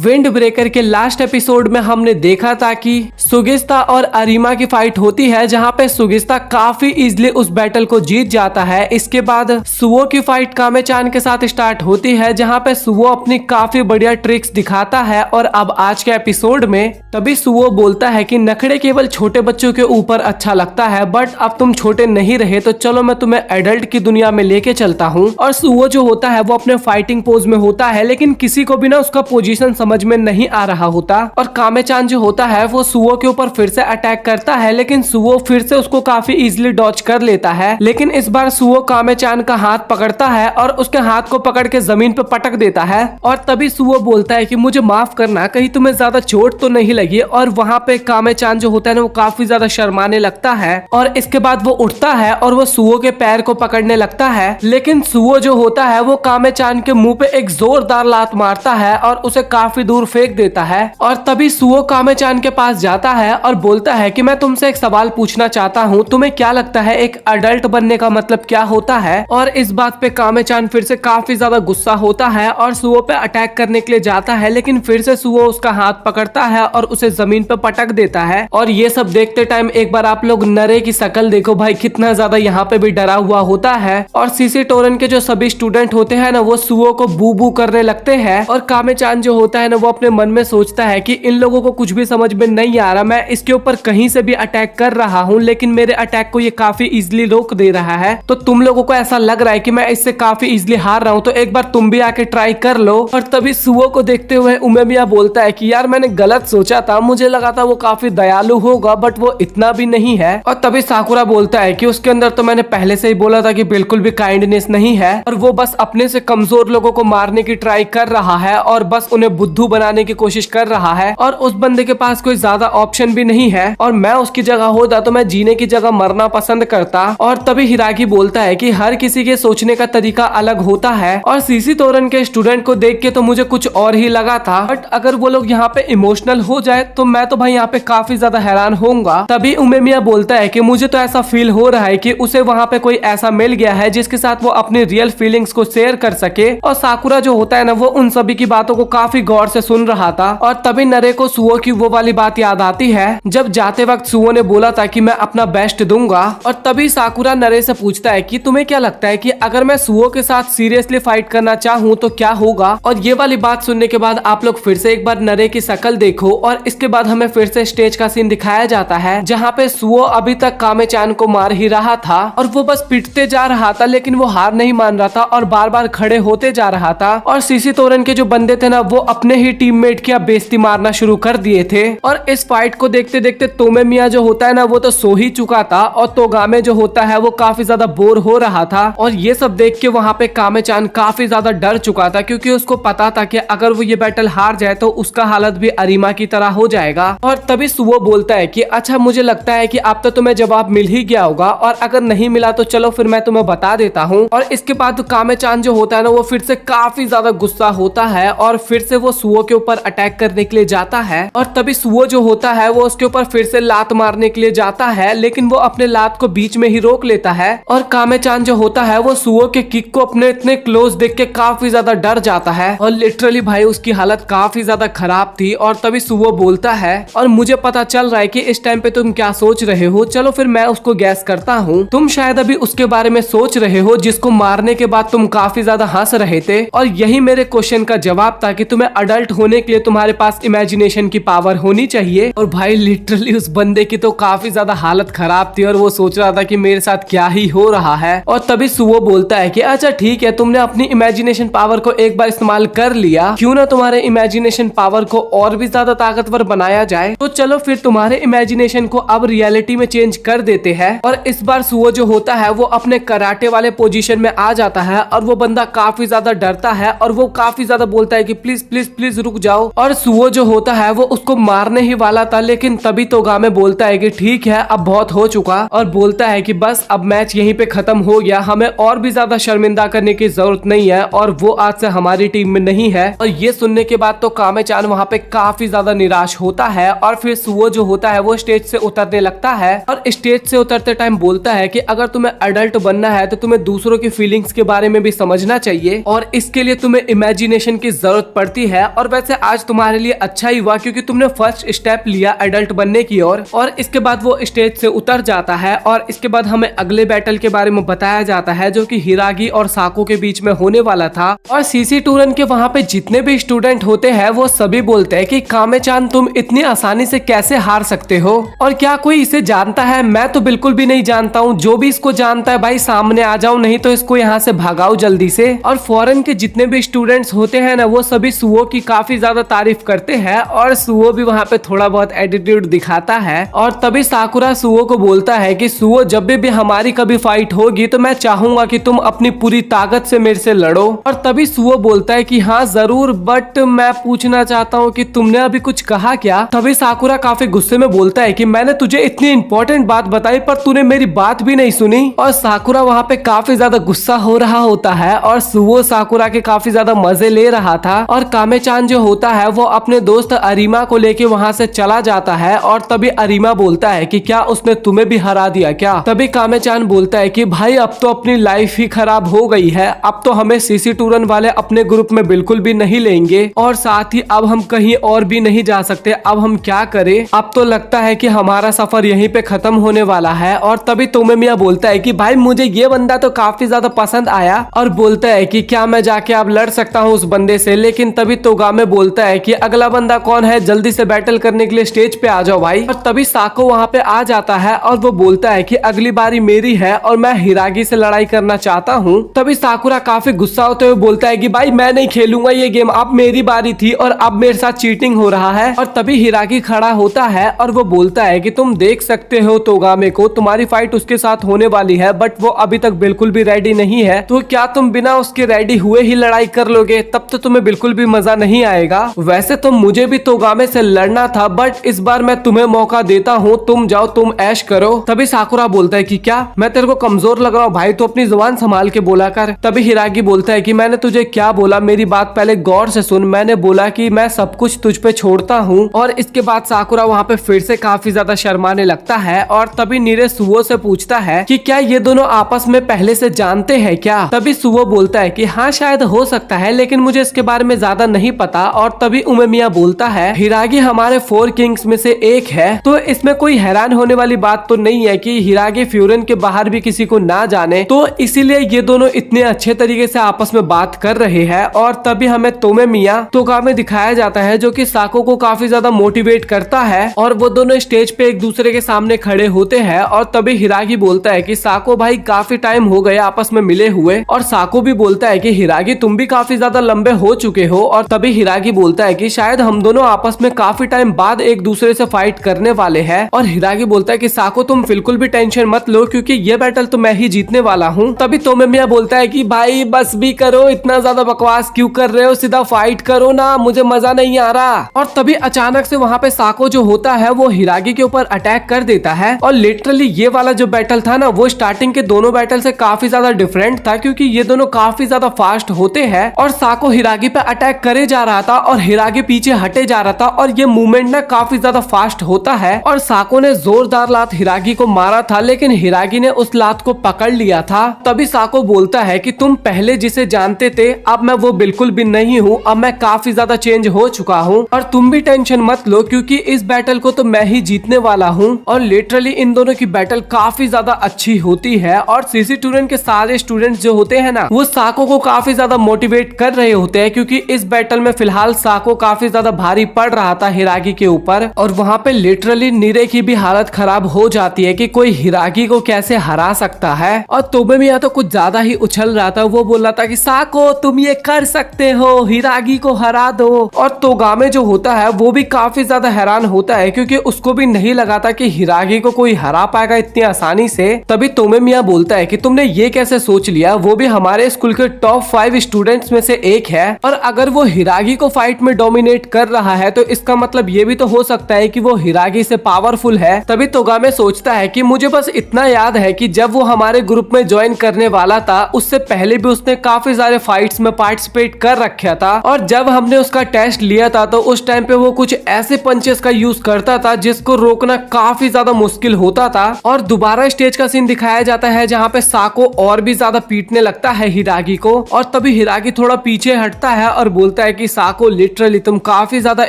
Wind breaker के last episode में हमने देखा था कि सुगिस्ता और अरीमा की फाइट होती है, जहां पे सुगिस्ता काफी इजीली उस बैटल को जीत जाता है। इसके बाद सुवो की फाइट कामे-चान के साथ स्टार्ट होती है, जहां पे सुवो अपनी काफी बढ़िया ट्रिक्स दिखाता है। और अब आज के एपिसोड में तभी सुवो बोलता है कि नखरे केवल छोटे बच्चों के ऊपर अच्छा लगता है, बट अब तुम छोटे नहीं रहे तो चलो मैं तुम्हें एडल्ट की दुनिया में लेके चलता हूँ। और सुवो जो होता है वो अपने फाइटिंग पोज में होता है, लेकिन किसी को भी ना उसका पोजीशन समझ में नहीं आ रहा होता। और कामे-चान जो होता है वो सुवो के ऊपर फिर से अटैक करता है, लेकिन सुवो फिर से उसको काफी इजीली डॉज कर लेता है। लेकिन इस बार सुवो कामे-चान का हाथ पकड़ता है और उसके हाथ को पकड़ के जमीन पे पटक देता है। और तभी सुवो बोलता है कि मुझे माफ करना, कहीं तुम्हें ज्यादा चोट तो नहीं लगी। और वहाँ पे कामे-चान जो होता है ना वो काफी ज्यादा शर्माने लगता है। और इसके बाद वो उठता है और वो सुवो के पैर को पकड़ने लगता है, लेकिन सुवो जो होता है वो कामे-चान के मुंह पे एक जोरदार लात मारता है और उसे काफी दूर फेंक देता है। और तभी सुवो कामे-चान के पास जाता है और बोलता है कि मैं तुमसे एक सवाल पूछना चाहता हूँ, तुम्हें क्या लगता है एक अडल्ट बनने का मतलब क्या होता है। और इस बात पे कामे-चान फिर से काफी ज्यादा गुस्सा होता है और सुवो पे अटैक करने के लिए जाता है, लेकिन फिर से सुवो उसका हाथ पकड़ता है और उसे जमीन पे पटक देता है। और ये सब देखते टाइम एक बार आप लोग नरे की शक्ल देखो भाई, कितना ज्यादा यहाँ पे भी डरा हुआ होता है। और सीसी टोरन के जो सभी स्टूडेंट होते हैं ना वो सुवो को बू बू करने लगते हैं। और कामे-चान जो होता है ना वो अपने मन में सोचता है कि इन लोगों को कुछ भी समझ में नहीं आ रहा, मैं इसके ऊपर कहीं से भी अटैक कर रहा हूँ, लेकिन मेरे अटैक को ये काफी इजीली रोक दे रहा है। तो तुम लोगों को ऐसा लग रहा है कि मैं इससे काफी इजीली हार रहा हूँ, तो एक बार तुम भी आके ट्राई कर लो। और तभी सुवो को देखते हुए उमेमिया बोलता है कि यार मैंने गलत सोचा था, मुझे लगा था वो काफी दयालु होगा, बट वो इतना भी नहीं है। और तभी साकुरा बोलता है कि उसके अंदर तो मैंने पहले से ही बोला था कि बिल्कुल भी काइंडनेस नहीं है, और वो बस अपने से कमजोर लोगों को मारने की ट्राई कर रहा है और बस उन्हें बुद्धू बनाने की कोशिश कर रहा है। और उस बंदे के पास कोई ज्यादा ऑप्शन भी नहीं है, और मैं उसकी जगह होता तो मैं जीने की जगह मरना पसंद करता। और तभी हिराकी बोलता है कि हर किसी के सोचने का तरीका अलग होता है, और सीसी तोरन के स्टूडेंट को देख के तो मुझे कुछ और ही लगा था, बट अगर वो लोग यहाँ पे इमोशनल हो जाए तो मैं तो भाई यहाँ पे काफी ज्यादा हैरान होऊंगा। तभी उमेमिया बोलता है कि मुझे तो ऐसा फील हो रहा है कि उसे वहाँ पे कोई ऐसा मिल गया है जिसके साथ वो अपनी रियल फीलिंग्स को शेयर कर सके। और साकुरा जो होता है ना वो उन सभी की बातों को काफी गौर से सुन रहा था। और तभी नरे को सुवो की वो वाली बात याद आती है जब जाते वक्त सुवो ने बोला था कि मैं अपना बेस्ट दूंगा। और तभी साकुरा नरे से पूछता है कि तुम्हें क्या लगता है कि अगर मैं सुवो के साथ सीरियसली फाइट करना चाहूँ तो क्या होगा। और ये वाली बात सुनने के बाद आप लोग फिर से एक बार नरे की शक्ल देखो, और इसके बाद हमें फिर से स्टेज का सीन दिखाया जाता है जहाँ पे सुवो अभी तक कामे-चान को मार ही रहा था, और वो बस पिटते जा रहा था, लेकिन वो हार नहीं मान रहा था और बार बार खड़े होते जा रहा था। और सीसी तोरन के जो बंदे थे ना वो अपने ही टीममेट की बेइज्जती मारना शुरू कर दिए थे। और इस फाइट को देखते देखते तोमेमिया जो होता है ना वो तो सो ही चुका था, और तोगामे जो होता है वो काफी ज्यादा बोर हो रहा था। और ये सब देख के वहाँ पे कामे-चान काफी ज्यादा डर चुका था, क्योंकि उसको पता था कि अगर वो ये बैटल हार जाए तो उसका हालत भी अरीमा की तरह हो जाएगा। और तभी सुवो बोलता है कि अच्छा मुझे लगता है कि अब तो तुम्हें जवाब मिल ही गया होगा, और अगर नहीं मिला तो चलो फिर मैं तुम्हें बता देता हूँ। और इसके बाद कामे-चान जो होता है ना वो फिर से काफी ज्यादा गुस्सा होता है और फिर से वो सुवो के ऊपर अटैक करने के लिए जाता है। और तभी सुवो जो होता है वो उसके ऊपर फिर से लात मारने के लिए जाता है, लेकिन वो अपने लात को बीच में ही रोक लेता है। और कामे-चान जो होता है वो सुवो के किक को अपने इतने क्लोज देख के काफी ज्यादा डर जाता है, और लिटरली भाई उसकी हालत काफी ज्यादा खराब थी। और तभी सुवो बोलता है और मुझे पता चल रहा है कि इस टाइम पे तुम क्या सोच रहे हो, चलो फिर मैं उसको गैस करता हूँ। तुम शायद अभी उसके बारे में सोच रहे हो जिसको मारने के बाद तुम काफी ज्यादा हंस रहे थे, और यही मेरे क्वेश्चन का जवाब था कि तुम्हें अडल्ट होने के लिए तुम्हारे पास इमेजिनेशन की पावर होनी चाहिए। और भाई लिटरली उस बंदे की तो काफी ज्यादा हालत खराब थी, और वो सोच रहा था कि मेरे साथ क्या ही हो रहा है। और तभी सुवो बोलता है कि अच्छा ठीक है, तुमने अपनी इमेजिनेशन पावर को एक बार इस्तेमाल कर लिया, क्यों ना तुम्हारे इमेजिनेशन पावर को और भी ज्यादा ताकतवर बनाया जाए। तो चलो फिर तुम्हारे इमेजिनेशन को अब रियलिटी में चेंज कर देते हैं। और इस बार सुवो जो होता है वो अपने कराटे वाले पोजीशन में आ जाता है, और वो बंदा काफी ज्यादा डरता है और वो काफी ज्यादा बोलता है कि प्लीज प्लीज प्लीज रुक जाओ। और सुवो जो होता है वो उसको मारने ही वाला था, लेकिन तभी तोगामे बोलता है कि ठीक है अब बहुत हो चुका, और बोलता है कि बस अब मैच यहीं पे खत्म हो गया, हमें और भी ज्यादा शर्मिंदा करने की जरूरत नहीं है, और वो आज से हमारी टीम में नहीं है। और ये सुनने के बाद तो कामे-चान वहाँ पे काफी ज्यादा निराश होता है, और फिर सुवो जो होता है वो स्टेज से उतरने लगता है, और स्टेज से उतरते टाइम बोलता है कि अगर तुम्हें अडल्ट बनना है तो तुम्हें दूसरों की फीलिंग्स के बारे में भी समझना चाहिए, और इसके लिए तुम्हें इमेजिनेशन की जरूरत पड़ती है। और वैसे आज तुम्हारे लिए अच्छा ही हुआ क्योंकि तुमने फर्स्ट स्टेप लिया एडल्ट बनने की ओर। और इसके बाद वो स्टेज से उतर जाता है और इसके बाद हमें अगले बैटल के बारे में बताया जाता है जो कि हिरागी और साको के बीच में होने वाला था। और सीसी टूरन के वहाँ पे जितने भी स्टूडेंट होते हैं वो सभी बोलते हैं कि कामे-चान तुम इतनी आसानी से कैसे हार सकते हो, और क्या कोई इसे जानता है? मैं तो बिल्कुल भी नहीं जानता हूँ। जो भी इसको जानता है भाई सामने आ जाओ, नहीं तो इसको यहाँ से भगाओ जल्दी से। और फॉरेन के जितने भी स्टूडेंट्स होते हैं ना वो सभी सुओ की काफी ज्यादा तारीफ करते हैं और सुओ भी वहाँ पे थोड़ा बहुत एटीट्यूड दिखाता है। और तभी साकुरा सुओ को बोलता है कि सुओ जब भी हमारी कभी फाइट होगी तो मैं चाहूंगा कि तुम अपनी पूरी ताकत से मेरे से लड़ो। और तभी सुओ बोलता है कि हाँ जरूर, बट मैं पूछना चाहता हूँ कि तुमने अभी कुछ कहा क्या? तभी साकुरा काफी गुस्से में बोलता है कि मैंने तुझे इतनी इंपॉर्टेंट बात बताई पर तूने मेरी बात भी नहीं सुनी। और साकुरा वहाँ पे काफी ज्यादा गुस्सा हो रहा होता है और सुओ साकुरा के काफी ज्यादा मजे ले रहा था। और कामे-चान जो होता है वो अपने दोस्त अरीमा को लेके वहाँ से चला जाता है। और तभी अरीमा बोलता है कि क्या उसने तुम्हें भी हरा दिया क्या? तभी कामे-चान बोलता है कि भाई अब तो अपनी लाइफ ही खराब हो गई है, अब तो हमें सीसी टूरन वाले अपने ग्रुप में बिल्कुल भी नहीं लेंगे और साथ ही अब हम कहीं और भी नहीं जा सकते। अब हम क्या करें? अब तो लगता है कि हमारा सफर यहीं पे खत्म होने वाला है। और तभी तोमेमिया बोलता है कि भाई मुझे ये बंदा तो काफी ज्यादा पसंद आया, और बोलता है कि क्या मैं जाके अब लड़ सकता हूँ उस बंदे से? लेकिन तभी तोगामे बोलता है कि अगला बंदा कौन है, जल्दी से बैटल करने के लिए स्टेज पे आ जाओ भाई। और तभी साको वहाँ पे आ जाता है और वो बोलता है कि अगली बारी मेरी है और मैं हिरागी से लड़ाई करना चाहता हूँ। तभी साकुरा काफी गुस्सा होते हुए बोलता है कि भाई मैं नहीं खेलूंगा ये गेम, अब मेरी बारी थी और अब मेरे साथ चीटिंग हो रहा है। और तभी हिरागी खड़ा होता है और वो बोलता है कि तुम देख सकते हो तोगामे को, तुम्हारी फाइट उसके साथ होने वाली है बट वो अभी तक बिल्कुल भी रेडी नहीं है, तो क्या तुम बिना उसके रेडी हुए ही लड़ाई कर लोगे? तब तो तुम्हें बिल्कुल भी मजा नहीं आएगा। वैसे तो मुझे भी तोगामे से लड़ना था बट इस बार मैं तुम्हें मौका देता हूँ, तुम जाओ, तुम ऐश करो। तभी साकुरा बोलता है कि क्या मैं तेरे को कमजोर लग रहा हूँ भाई, तो अपनी जुबान संभाल के बोला कर। तभी हिरागी बोलता है कि मैंने तुझे क्या बोला, मेरी बात पहले गौर से सुन। मैंने बोला कि मैं सब कुछ तुझ पे छोड़ता हूँ। और इसके बाद साकुरा वहाँ पे फिर से काफी ज्यादा शर्माने लगता है। और तभी नीरे सुओ से पूछता है कि क्या ये दोनों आपस में पहले से जानते हैं क्या? तभी सुओ बोलता है कि हाँ शायद हो सकता है, लेकिन मुझे इसके बारे में ज्यादा नहीं पता। और तभी उमेमिया बोलता है हिरागी हमारे 4 किंग्स में से एक है, तो इसमें कोई हैरान होने वाली बात तो नहीं है कि हिरागी फ्यूरन के बाहर भी किसी को ना जाने, तो इसीलिए ये दोनों इतने अच्छे तरीके से आपस में बात कर रहे हैं। और तभी हमें तोमेमिया तोगामे दिखाया जाता है जो कि साको को काफी ज्यादा मोटिवेट करता है और वो दोनों स्टेज पे एक दूसरे के सामने खड़े होते हैं। और तभी हिरागी बोलता है कि साको भाई काफी टाइम हो गया आपस में मिले हुए, और साको भी बोलता है कि हिरागी तुम भी काफी ज्यादा लंबे हो चुके हो। और तभी हिरागी बोलता है कि शायद हम दोनों आपस में काफी टाइम बाद एक दूसरे से फाइट करने वाले हैं। और हिरागी बोलता है कि साको तुम बिल्कुल भी टेंशन मत लो क्योंकि ये बैटल तो मैं ही जीतने वाला हूँ। तभी तोमेमिया बोलता है कि भाई बस भी करो, इतना ज्यादा बकवास क्यों कर रहे हो, सीधा फाइट करो ना, मुझे मजा नहीं आ रहा। और तभी अचानक से वहाँ पे साको जो होता है वो हिरागी के ऊपर अटैक कर देता है। और लिटरली ये वाला जो बैटल था ना वो स्टार्टिंग के दोनों बैटल से काफी ज्यादा डिफरेंट था क्योंकि ये दोनों काफी ज्यादा फास्ट होते हैं। और साको हिरागी पे अटैक करे जा रहा था और हिरागी पीछे हटे जा रहा था, और ये मूवमेंट ना काफी ज्यादा फास्ट होता है। और साको ने जोरदार लात हिरागी को मारा था, लेकिन हिरागी ने उस लात को पकड़ लिया था। तभी साको बोलता है कि तुम पहले जिसे जानते थे अब मैं वो बिल्कुल भी नहीं हूँ, अब मैं काफी ज्यादा चेंज हो चुका हूँ और तुम भी टेंशन मत लो क्योंकि इस बैटल को तो मैं ही जीतने वाला हूँ। और लिटरली इन दोनों की बैटल काफी ज्यादा अच्छी होती है। और सीसी टूरन के सारे स्टूडेंट्स जो होते हैं ना वो साको को काफी ज्यादा मोटिवेट कर रहे होते हैं क्योंकि इस बैटल में फिलहाल साको काफी ज्यादा भारी पड़ रहा था हिरागी के ऊपर। और वहाँ पे लिटरली नीरे की भी हालत खराब हो जाती है कि कोई हिरागी को कैसे हरा सकता है। और तोमेमिया तो कुछ ज्यादा ही उछल रहा था, वो बोल रहा था कि साको तुम ये कर सकते हो, हिरागी को हरा दो। और तोगामे जो होता है वो भी काफी ज्यादा हैरान होता है क्योंकि उसको भी नहीं लगा था कि हिरागी को कोई हरा पाएगा इतनी आसानी से। तभी तोमेमिया बोलता है कि तुमने ये कैसे सोच लिया, वो भी हमारे स्कूल के टॉप 5 स्टूडेंट्स में से एक है, और अगर वो हिरागी को फाइट में डोमिनेट कर रहा है तो इसका मतलब ये भी तो हो सकता है कि वो हिरागी से पावरफुल है। तभी तोगामे सोचता है कि मुझे बस इतना याद है कि जब वो हमारे ग्रुप में ज्वाइन करने वाला था उससे पहले भी उसने काफी सारे फाइट्स में पार्टिसिपेट कर रखा था, और जब हमने उसका टेस्ट लिया था तो उस टाइम पे वो कुछ ऐसे पंचेस का यूज करता था जिसको रोकना काफी ज्यादा मुश्किल होता था। और दोबारा स्टेज का सीन दिखाया जाता है जहाँ पे साको और भी ज्यादा पीटने लगता है हिरागी को। और तभी हिरागी थोड़ा पीछे हटता है और बोलता है कि साको लिटरली तुम काफी ज्यादा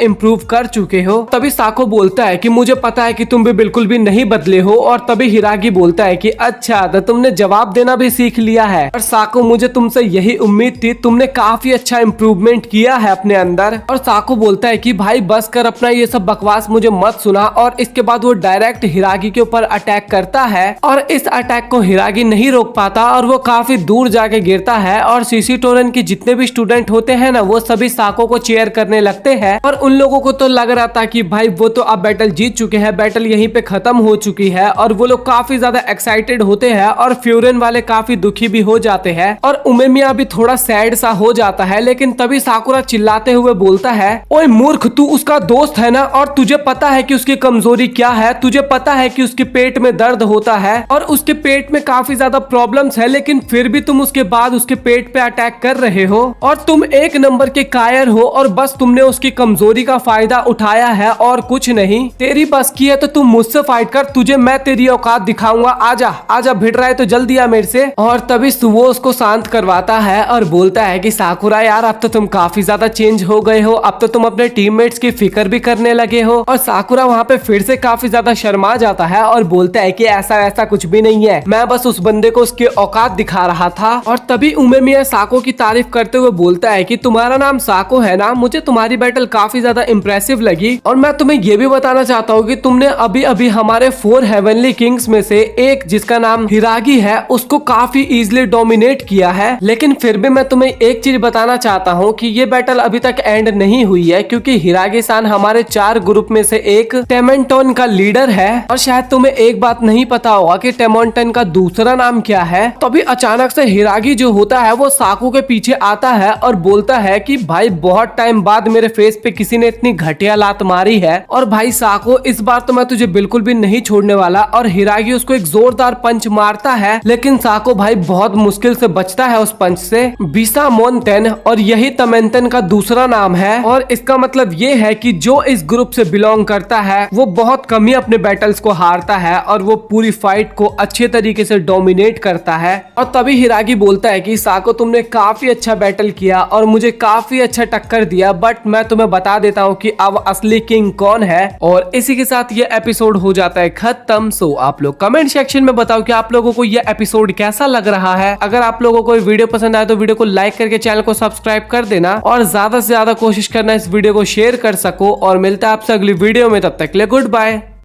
इम्प्रूव कर चुके हो। तभी साको बोलता है कि मुझे पता है कि तुम भी बिल्कुल भी नहीं बदले हो। और तभी हिरागी बोलता है कि अच्छा तो तुमने जवाब देना भी सीख लिया है। और साको मुझे तुमसे यही उम्मीद थी, तुमने काफी अच्छा इम्प्रूवमेंट किया है अपने अंदर। और साको बोलता है कि भाई बस कर अपना ये सब बकवास मुझे मत सुना। और इसके बाद वो डायरेक्ट हिरागी के ऊपर अटैक करता है और इस अटैक को हिरागी नहीं रोक पाता और वो काफी दूर जाके गिरता है। और सीसी टोरन के जितने भी स्टूडेंट होते हैं ना, वो सभी साको को चेयर करने लगते हैं। और उन लोगों को तो लग रहा था कि भाई वो तो अब बैटल जीत चुके हैं, बैटल यहीं पे खत्म हो चुकी है। और वो लोग काफी ज्यादा एक्साइटेड होते हैं और फ्यूरन वाले काफी दुखी भी हो जाते हैं। और उमेमिया भी थोड़ा सैड सा हो जाता है। लेकिन तभी साकुरा चिल्लाते हुए बोलता है, ओए मूर्ख, तू उसका दोस्त है ना, और तुझे पता है कि उसकी कमजोरी क्या है, तुझे पता है कि उसके पेट में दर्द होता है और उसके पेट में काफी ज्यादा प्रॉब्लम्स है, लेकिन फिर भी तुम उसके बाद उसके पेट पे अटैक कर रहे हो। और तुम एक नंबर के कायर हो और बस तुमने उसकी कमजोरी का फायदा उठाया है और कुछ नहीं। तेरी बस की है तो तुम मुझसे फाइट कर, तुझे मैं तेरी औकात दिखाऊंगा, आजा आजा, भिड़ रहा है तो जल्दी आ मेरे से। और तभी सुवो उसको शांत करवाता है और बोलता है कि साकुरा यार, अब तो तुम काफी ज्यादा चेंज हो गए हो, अब तो तुम अपने टीममेट्स की फिक्र भी करने लगे हो। और साकुरा वहाँ पे फिर से काफी ज्यादा शर्मा जाता है और बोलता है कि ऐसा ऐसा कुछ भी नहीं है, मैं बस उस बंदे को उसकी औकात दिखा रहा था। और तभी उमेमिया साको की तारीफ करते हुए बोलता है कि तुम्हारा नाम साको है ना, मुझे तुम्हारी बैटल काफी ज्यादा इम्प्रेसिव लगी। और मैं तुम्हें ये भी बताना चाहता हूँ कि तुमने अभी अभी हमारे 4 हेवनली किंग्स में से एक, जिसका नाम हिरागी है, उसको काफी इजीली डोमिनेट किया है। लेकिन फिर भी मैं तुम्हें एक चीज बताना चाहता हूँ कि ये बैटल अभी तक एंड नहीं हुई है, क्योंकि हिरागी सान हमारे 4 ग्रुप में से एक टेमेंटोन का लीडर है। और शायद तुम्हें एक बात नहीं पता होगा कि टेमेंटोन का दूसरा नाम क्या है। तभी अचानक से हिरागी जो होता है वो साको के पीछे आता है और बोलता है कि भाई बहुत टाइम बाद मेरे फेस पे किसी ने इतनी घटिया लात मारी है, और भाई साको इस बार तो मैं तुझे बिल्कुल भी नहीं छोड़ने वाला। और हिरागी उसको एक जोरदार पंच मारता है, लेकिन साको भाई बहुत मुश्किल से बचता है उस पंच से। बिसा मोनटेन, और यही तमेंटन का दूसरा नाम है। और इसका मतलब ये है कि जो इस ग्रुप से बिलोंग करता है वो बहुत कम ही अपने बैटल्स को हारता है और वो पूरी फाइट को अच्छे तरीके से डोमिनेट करता है। और तभी हिरागी बोलता है कि साको तुमने काफी अच्छा बैटल किया और मुझे काफी अच्छा टक्कर दिया, बट मैं तुम्हें बता देता हूँ कि अब असली किंग कौन है। और इसी के साथ ये एपिसोड हो जाता है खत्म। सो आप लोग कमेंट सेक्शन में बताओ कि आप लोगों को ये एपिसोड कैसा लग रहा है। अगर आप लोगों को वीडियो पसंद आए तो वीडियो को लाइक करके चैनल को सब्सक्राइब कर देना और ज्यादा से ज्यादा कोशिश करना इस वीडियो को शेयर कर सको। और मिलता है आपसे अगली वीडियो में, तब तक के लिए गुड बाय।